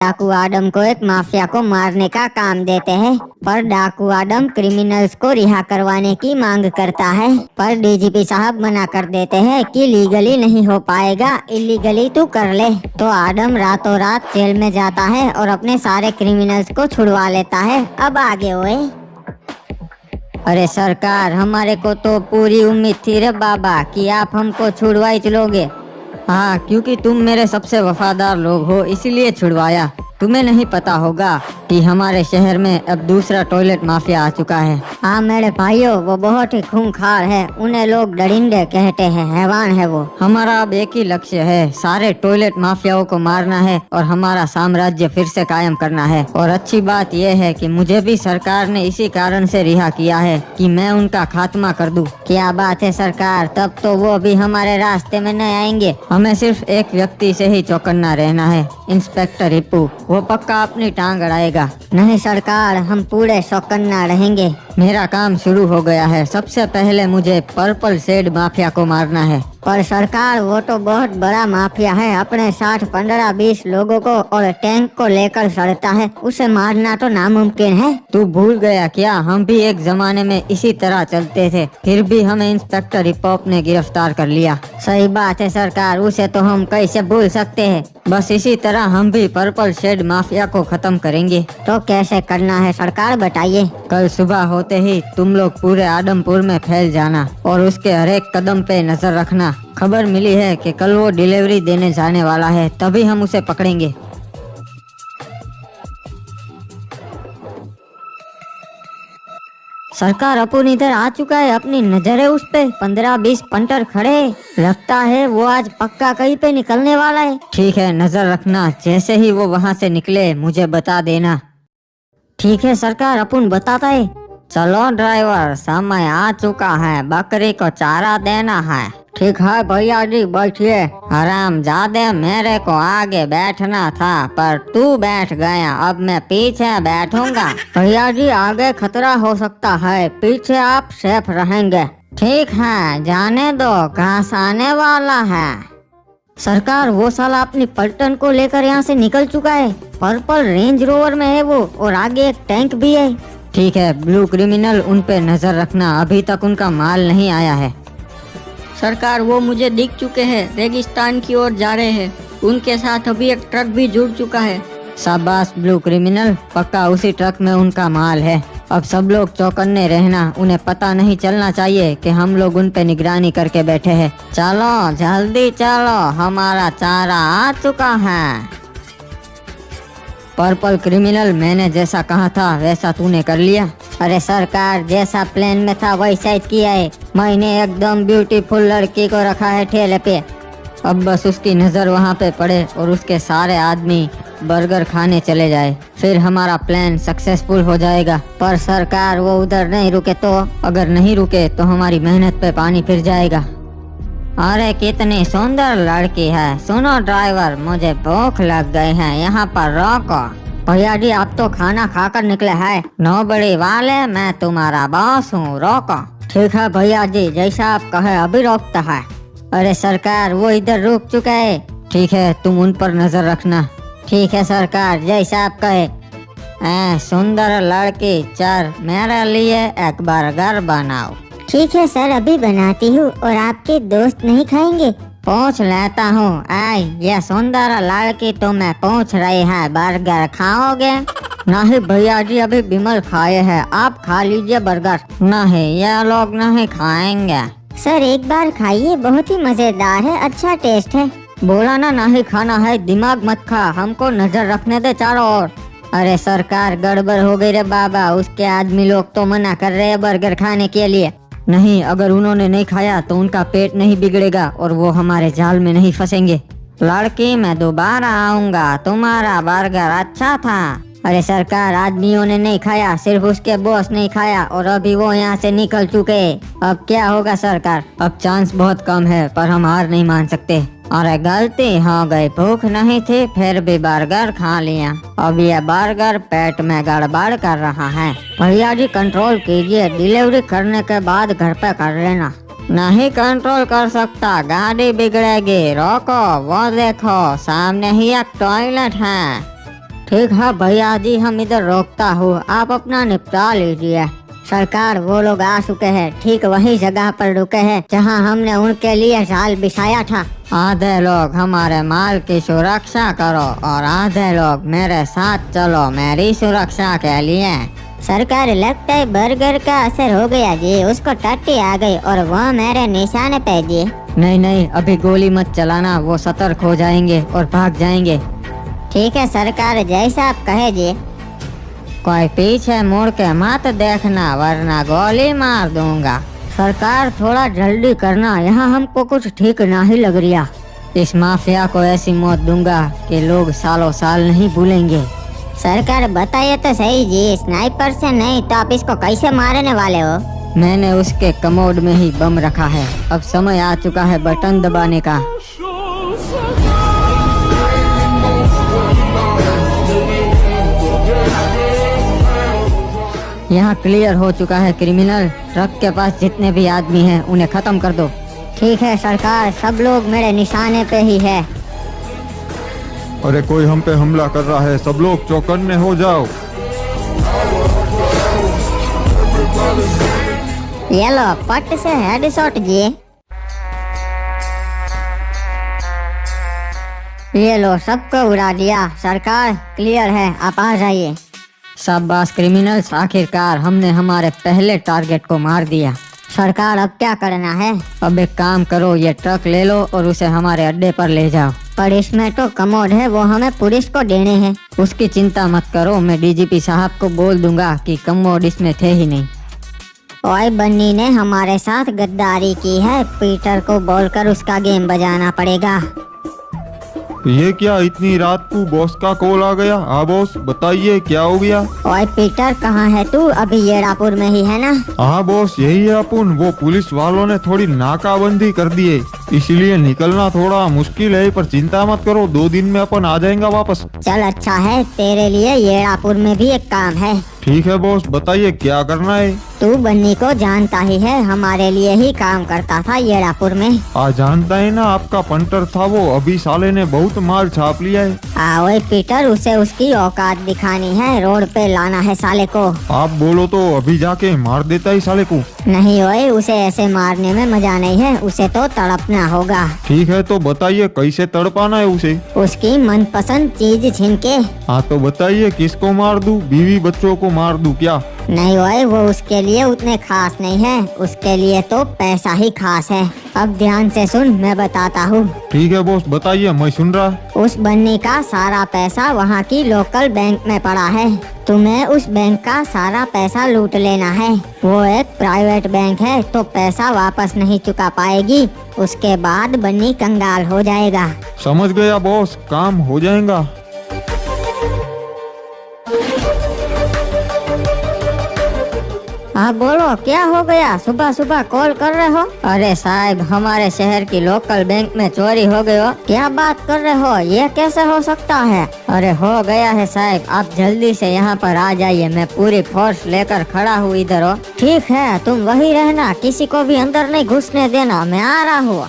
डाकू आदम को एक माफिया को मारने का काम देते हैं, पर डाकू आदम क्रिमिनल्स को रिहा करवाने की मांग करता है, पर डीजीपी साहब मना कर देते हैं कि लीगली नहीं हो पाएगा, इलीगली तू कर ले। तो आदम रातों रात जेल में जाता है और अपने सारे क्रिमिनल्स को छुड़वा लेता है। अब आगे हुए। अरे सरकार, हमारे को तो पूरी उम्मीद थी रे बाबा कि आप हमको छुड़वा ही चलोगे। हाँ, क्योंकि तुम मेरे सबसे वफादार लोग हो, इसीलिए छुड़वाया। तुम्हें नहीं पता होगा कि हमारे शहर में अब दूसरा टॉयलेट माफिया आ चुका है। हाँ मेरे भाइयों, वो बहुत ही खूंखार है, उन्हें लोग डरिंदे कहते हैं, हैवान है वो। हमारा अब एक ही लक्ष्य है, सारे टॉयलेट माफियाओं को मारना है और हमारा साम्राज्य फिर से कायम करना है। और अच्छी बात यह है कि मुझे भी सरकार ने इसी कारण से रिहा किया है कि मैं उनका खात्मा कर दूं। क्या बात है सरकार, तब तो वो भी हमारे रास्ते में नहीं आएंगे। हमें सिर्फ एक व्यक्ति से ही चौकन्ना रहना है, इंस्पेक्टर हिप्पू। वो पक्का अपनी टांग अड़ाएगा। नहीं सरकार, हम पूरे चौकन्ना रहेंगे। मेरा काम शुरू हो गया है। सबसे पहले मुझे पर्पल शेड माफिया को मारना है। पर सरकार, वो तो बहुत बड़ा माफिया है, अपने साथ 15-20 लोगों को और टैंक को लेकर चलता है, उसे मारना तो नामुमकिन है। तू भूल गया क्या, हम भी एक जमाने में इसी तरह चलते थे, फिर भी हमें इंस्पेक्टर हिपॉप ने गिरफ्तार कर लिया। सही बात है सरकार, उसे तो हम कैसे भूल सकते हैं। बस इसी तरह हम भी पर्पल शेड माफिया को खत्म करेंगे। तो कैसे करना है सरकार, बताइए। कल सुबह होते ही तुम लोग पूरे आदमपुर में फैल जाना और उसके हर एक कदम पे नजर रखना। खबर मिली है कि कल वो डिलीवरी देने जाने वाला है, तभी हम उसे पकड़ेंगे। सरकार, अपुन इधर आ चुका है, अपनी नजर है उस पे। 15-20 पंटर खड़े, लगता है वो आज पक्का कहीं पे निकलने वाला है। ठीक है, नजर रखना, जैसे ही वो वहाँ से निकले मुझे बता देना। ठीक है सरकार, अपुन बताता है। चलो ड्राइवर, समय आ चुका है, बकरी को चारा देना है। ठीक है भैया जी, बैठिए। हरामजादे, मेरे को आगे बैठना था पर तू बैठ गया, अब मैं पीछे बैठूंगा। भैया जी, आगे खतरा हो सकता है, पीछे आप सेफ रहेंगे। ठीक है, जाने दो, घास आने वाला है। सरकार, वो साला अपनी पलटन को लेकर यहाँ से निकल चुका है। पर्पल रेंज रोवर में है वो, और आगे एक टैंक भी है। ठीक है ब्लू क्रिमिनल, उन पे नजर रखना, अभी तक उनका माल नहीं आया है। सरकार, वो मुझे दिख चुके हैं, रेगिस्तान की ओर जा रहे हैं। उनके साथ अभी एक ट्रक भी जुड़ चुका है। शाबाश ब्लू क्रिमिनल, पक्का उसी ट्रक में उनका माल है। अब सब लोग चौकन्ने रहना, उन्हें पता नहीं चलना चाहिए कि हम लोग उन पे निगरानी करके बैठे हैं। चलो जल्दी चलो, हमारा चारा आ चुका है। पर्पल क्रिमिनल, मैंने जैसा कहा था वैसा तूने कर लिया। अरे सरकार, जैसा प्लान में था वैसा ही किया है। मैंने एकदम ब्यूटीफुल लड़की को रखा है ठेले पे। अब बस उसकी नजर वहाँ पे पड़े और उसके सारे आदमी बर्गर खाने चले जाए, फिर हमारा प्लान सक्सेसफुल हो जाएगा। पर सरकार, वो उधर नहीं रुके तो? अगर नहीं रुके तो हमारी मेहनत पे पानी फिर जाएगा। अरे कितनी सुंदर लड़की है। सुनो ड्राइवर, मुझे भूख लग गई है, यहाँ पर रोको। भैया जी, आप तो खाना खाकर निकले हैं। नौबड़ी वाले, मैं तुम्हारा बॉस हूँ, रोको। ठीक है भैया जी, जैसा आप कहे अभी रोकता है। अरे सरकार, वो इधर रुक चुका है। ठीक है, तुम उन पर नजर रखना। ठीक है सरकार, जैसा आप कहे। सुंदर लड़की, चल मेरे लिए एक बर्गर बनाओ। ठीक है सर, अभी बनाती हूँ। और आपके दोस्त नहीं खाएंगे? पूछ लेता हूँ। आई, ये सुंदर लड़की तुम्हें पूछ रही है, बर्गर खाओगे? नहीं भैया जी, अभी बिमल खाए हैं, आप खा लीजिए बर्गर। नहीं, ये लोग नहीं खाएंगे। सर एक बार खाइए, बहुत ही मजेदार है, अच्छा टेस्ट है। बोला ना नहीं खाना है, दिमाग मत खा, हमको नजर रखने दे चारों ओर। अरे सरकार, गड़बड़ हो गई रे बाबा, उसके आदमी लोग तो मना कर रहे हैं बर्गर खाने के लिए। नहीं, अगर उन्होंने नहीं खाया तो उनका पेट नहीं बिगड़ेगा और वो हमारे जाल में नहीं फंसेंगे। लड़की, मैं दोबारा आऊंगा, तुम्हारा बर्गर अच्छा था। अरे सरकार, आदमियों ने नहीं खाया, सिर्फ उसके बॉस नहीं खाया और अभी वो यहाँ से निकल चुके। अब क्या होगा सरकार? अब चांस बहुत कम है, पर हम हार नहीं मान सकते। अरे गलती हो गई, भूख नहीं थी फिर भी बर्गर खा लिया। अब ये बर्गर पेट में गड़बड़ कर रहा है। भैया जी कंट्रोल कीजिए, डिलीवरी करने के बाद घर पे कर लेना। नहीं कंट्रोल कर सकता, गाड़ी बिगड़ेगी। रोको, वो देखो सामने ही एक टॉयलेट है। ठीक है भैया जी, हम इधर रोकता हूँ, आप अपना निपटा लीजिए। सरकार वो लोग आ चुके हैं, ठीक वही जगह पर रुके हैं जहाँ हमने उनके लिए जाल बिछाया था। आधे लोग हमारे माल की सुरक्षा करो और आधे लोग मेरे साथ चलो मेरी सुरक्षा के लिए। सरकार लगता है बर्गर का असर हो गया जी, उसको टट्टी आ गई और वो मेरे निशाने पे जी। नहीं, अभी गोली मत चलाना, वो सतर्क हो जाएंगे और भाग जाएंगे। ठीक है सरकार, जैसा आप कहे जी। कोई पीछे मुड़ के मत देखना वरना गोली मार दूंगा। सरकार थोड़ा जल्दी करना, यहाँ हमको कुछ ठीक नहीं लग रहा। इस माफिया को ऐसी मौत दूंगा कि लोग सालों साल नहीं भूलेंगे। सरकार बताइए तो सही जी, स्नाइपर से नहीं तो आप इसको कैसे मारने वाले हो? मैंने उसके कमोड में ही बम रखा है, अब समय आ चुका है बटन दबाने का। यहाँ क्लियर हो चुका है क्रिमिनल, ट्रक के पास जितने भी आदमी हैं उन्हें खत्म कर दो। ठीक है सरकार, सब लोग मेरे निशाने पे ही है। अरे कोई हम पे हमला कर रहा है, सब लोग चौकन्ने हो जाओ। ये लो पट से हेडशॉट जी। ये लो सबको उड़ा दिया। सरकार क्लियर है, आप आ जाइए। शाबाश क्रिमिनल्स, आखिरकार हमने हमारे पहले टारगेट को मार दिया। सरकार अब क्या करना है? अब एक काम करो, ये ट्रक ले लो और उसे हमारे अड्डे पर ले जाओ। पर इसमें तो कमोड है, वो हमें पुलिस को देने हैं। उसकी चिंता मत करो, मैं डीजीपी साहब को बोल दूंगा कि कमोड इसमें थे ही नहीं। ओए बन्नी ने हमारे साथ गद्दारी की है, पीटर को बोलकर उसका गेम बजाना पड़ेगा। ये क्या इतनी रात को बॉस का कॉल आ गया? हाँ बॉस बताइए क्या हो गया? ओए पीटर कहाँ है तू? अभी येड़ापुर में ही है ना? हाँ बॉस यही है अपन। वो पुलिस वालों ने थोड़ी नाकाबंदी कर दी है, इसलिए निकलना थोड़ा मुश्किल है, पर चिंता मत करो, 2 दिन में अपन आ जाएंगे वापस। चल अच्छा है, तेरे लिए येड़ापुर में भी एक काम है। ठीक है बॉस बताइए क्या करना है? तू बन्नी को जानता ही है, हमारे लिए ही काम करता था येड़ापुर में। आज जानता है ना, आपका पंटर था वो, अभी साले ने बहुत माल छाप लिया है। ओए पीटर, उसे उसकी औकात दिखानी है, रोड पे लाना है साले को। आप बोलो तो अभी जाके मार देता ही साले को। नहीं ओए, उसे ऐसे मारने में मजा नहीं है, उसे तो तड़पना होगा। ठीक है तो बताइए कैसे तड़पाना है उसे? उसकी मनपसंद चीज छीन के। हाँ तो बताइए किसको मार दूं? बीवी बच्चों को मार दूं क्या? नहीं ओए, वो उसके लिए उतने खास नहीं है, उसके लिए तो पैसा ही खास है। अब ध्यान से सुन, मैं बताता हूँ। ठीक है बॉस बताइए, मैं सुन रहा। उस बन्नी का सारा पैसा वहाँ की लोकल बैंक में पड़ा है, तुम्हें उस बैंक का सारा पैसा लूट लेना है। वो एक प्राइवेट बैंक है तो पैसा वापस नहीं चुका पाएगी, उसके बाद बन्नी कंगाल हो जाएगा। समझ गया बॉस, काम हो जाएगा। हाँ बोलो, क्या हो गया? सुबह सुबह कॉल कर रहे हो? अरे साहब, हमारे शहर की लोकल बैंक में चोरी हो गई हो। क्या बात कर रहे हो, ये कैसे हो सकता है? अरे हो गया है साहब, आप जल्दी से यहाँ पर आ जाइए, मैं पूरी फोर्स लेकर खड़ा हूँ इधर हो। ठीक है, तुम वही रहना, किसी को भी अंदर नहीं घुसने देना, मैं आ रहा हूँ।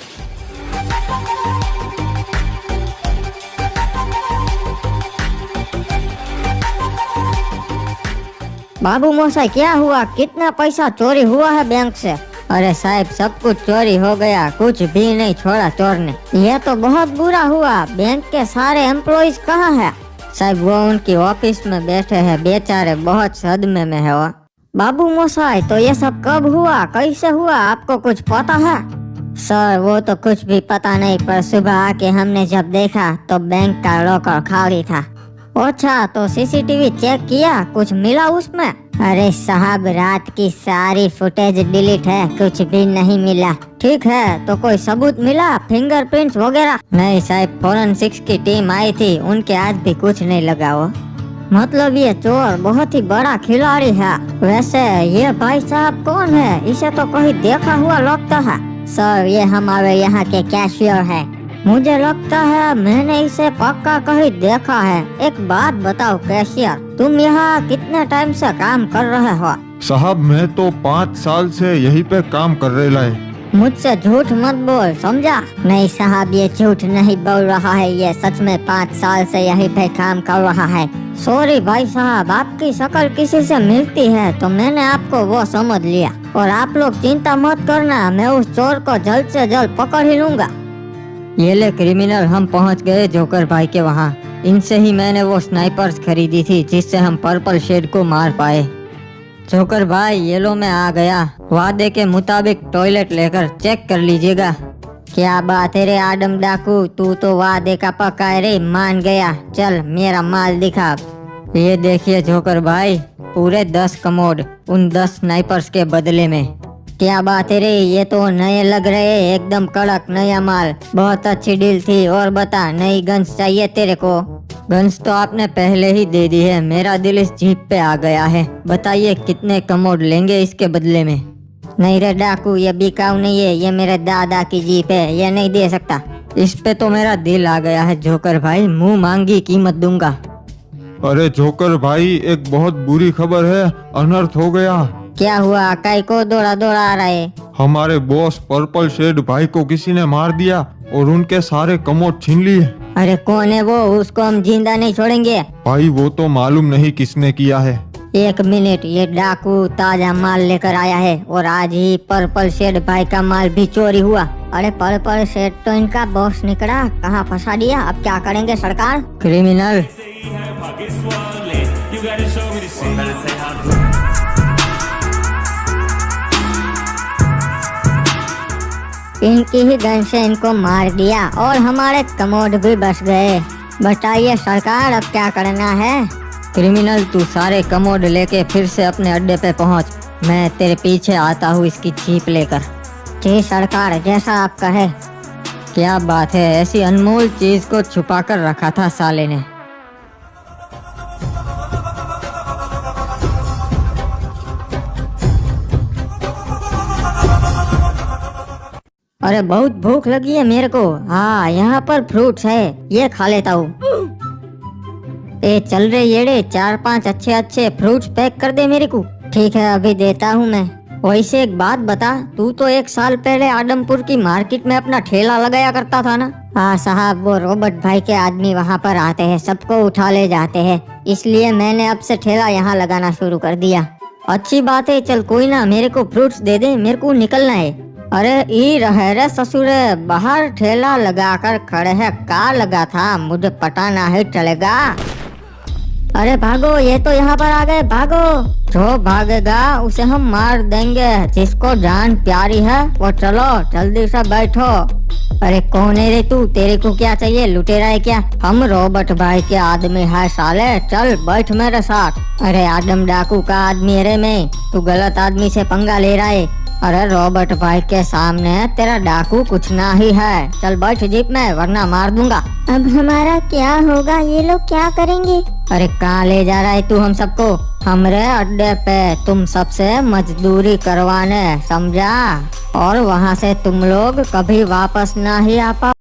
बाबू मोसाई, क्या हुआ? कितना पैसा चोरी हुआ है बैंक से? अरे साहब, सब कुछ चोरी हो गया, कुछ भी नहीं छोड़ा चोर ने। यह तो बहुत बुरा हुआ। बैंक के सारे एम्प्लॉइज कहाँ है? साहब वो उनकी ऑफिस में बैठे हैं, बेचारे बहुत सदमे में है वो। बाबू मोसाई, तो ये सब कब हुआ, कैसे हुआ, आपको कुछ पता है? सर वो तो कुछ भी पता नहीं, पर सुबह आके हमने जब देखा तो बैंक का लॉकर खाली था। अच्छा, तो सीसीटीवी चेक किया, कुछ मिला उसमें? अरे साहब, रात की सारी फुटेज डिलीट है, कुछ भी नहीं मिला। ठीक है, तो कोई सबूत मिला, फिंगरप्रिंट्स वगैरह? नहीं साहब, फोरेंसिक्स की टीम आई थी, उनके आज भी कुछ नहीं लगा वो। मतलब ये चोर बहुत ही बड़ा खिलाड़ी है। वैसे ये भाई साहब कौन है? इसे तो कहीं देखा हुआ लगता है। सर ये हमारे यहाँ के कैशियर है। मुझे लगता है मैंने इसे पक्का कहीं देखा है। एक बात बताओ कैशियर, तुम यहाँ कितने टाइम से काम कर रहे हो? साहब मैं तो 5 साल से यहीं पे काम कर रहा है। मुझसे झूठ मत बोल, समझा? नहीं साहब, ये झूठ नहीं बोल रहा है, ये सच में 5 साल से यहीं पे काम कर रहा है। सॉरी भाई साहब, आपकी शक्ल किसी से मिलती है तो मैंने आपको वो समझ लिया। और आप लोग चिंता मत करना, मैं उस चोर को जल्द से जल्द पकड़ ही लूंगा। ये ले क्रिमिनल, हम पहुंच गए जोकर भाई के वहाँ। इनसे ही मैंने वो स्नाइपर्स खरीदी थी जिससे हम पर्पल शेड को मार पाए। जोकर भाई ये लो मैं आ गया। वादे के मुताबिक टॉयलेट लेकर चेक कर लीजिएगा। क्या बात है रे आदम डाकू, तू तो वादे का पक्का है रे, मान गया। चल मेरा माल दिखा। ये देखिए जोकर भाई, पूरे 10 कमोड उन 10 स्नाइपर्स के बदले में। क्या बात है रे, ये तो नए लग रहे, एकदम कड़क नया माल। बहुत अच्छी डील थी। और बता, नई गन्स चाहिए तेरे को? गन्स तो आपने पहले ही दे दी है, मेरा दिल इस जीप पे आ गया है। बताइए कितने कमोड लेंगे इसके बदले में? नहीं रे डाकू, ये बिकाऊ नहीं है, ये मेरे दादा की जीप है, ये नहीं दे सकता। इस पे तो मेरा दिल आ गया है जोकर भाई, मुंह मांगी कीमत दूंगा। अरे जोकर भाई, एक बहुत बुरी खबर है, अनर्थ हो गया। क्या हुआ? काई को दौड़ा दौड़ा आ रहा है? हमारे बॉस पर्पल शेड भाई को किसी ने मार दिया और उनके सारे कमोड छीन लिए। अरे कौन है वो? उसको हम जिंदा नहीं छोड़ेंगे। भाई वो तो मालूम नहीं किसने किया है। एक मिनट, ये डाकू ताजा माल लेकर आया है और आज ही पर्पल शेड भाई का माल भी चोरी हुआ। अरे पर्पल शेड तो इनका बॉस निकला, कहाँ फंसा दिया? अब क्या करेंगे सरकार? क्रिमिनल, इनकी ही गन से इनको मार दिया और हमारे कमोड भी बच गए। बताइए सरकार, अब क्या करना है? क्रिमिनल तू सारे कमोड लेके फिर से अपने अड्डे पे पहुंच। मैं तेरे पीछे आता हूँ इसकी जीप लेकर। जी सरकार, जैसा आप कहे। क्या बात है, ऐसी अनमोल चीज को छुपा कर रखा था साले ने। अरे बहुत भूख लगी है मेरे को। हाँ, यहाँ पर फ्रूट्स है, ये खा लेता हूँ। ए चल रे येड़े, 4-5 अच्छे अच्छे फ्रूट्स पैक कर दे मेरे को। ठीक है, अभी देता हूँ मैं। वैसे एक बात बता, तू तो 1 साल पहले आदमपुर की मार्केट में अपना ठेला लगाया करता था ना? हाँ साहब, वो रॉबर्ट भाई के आदमी वहाँ पर आते हैं, सबको उठा ले जाते हैं, इसलिए मैंने अब से ठेला यहाँ लगाना शुरू कर दिया। अच्छी बात है, चल कोई ना, मेरे को फ्रूट्स दे दे, मेरे को निकलना है। अरे ई रहे रे ससुरे, बाहर ठेला लगाकर खड़े है, का लगा था? मुझे पता नहीं चलेगा। अरे भागो, ये तो यहाँ पर आ गए, भागो। जो भागेगा उसे हम मार देंगे। जिसको जान प्यारी है वो चलो जल्दी से बैठो। अरे कौन है रे तू? तेरे को क्या चाहिए? लुटेरा है क्या? हम रॉबर्ट भाई के आदमी है साले, चल बैठ मेरे साथ। अरे आदम डाकू का आदमी रे मैं, तू गलत आदमी से पंगा ले रहा है। अरे रॉबर्ट भाई के सामने तेरा डाकू कुछ ना ही है, चल बैठ जीप में वरना मार दूंगा। अब हमारा क्या होगा? ये लोग क्या करेंगे? अरे कहाँ ले जा रहा है तू हम सबको? हमरे अड्डे पे तुम सबसे मजदूरी करवाने, समझा? और वहाँ से तुम लोग कभी वापस ना ही आ पाओ।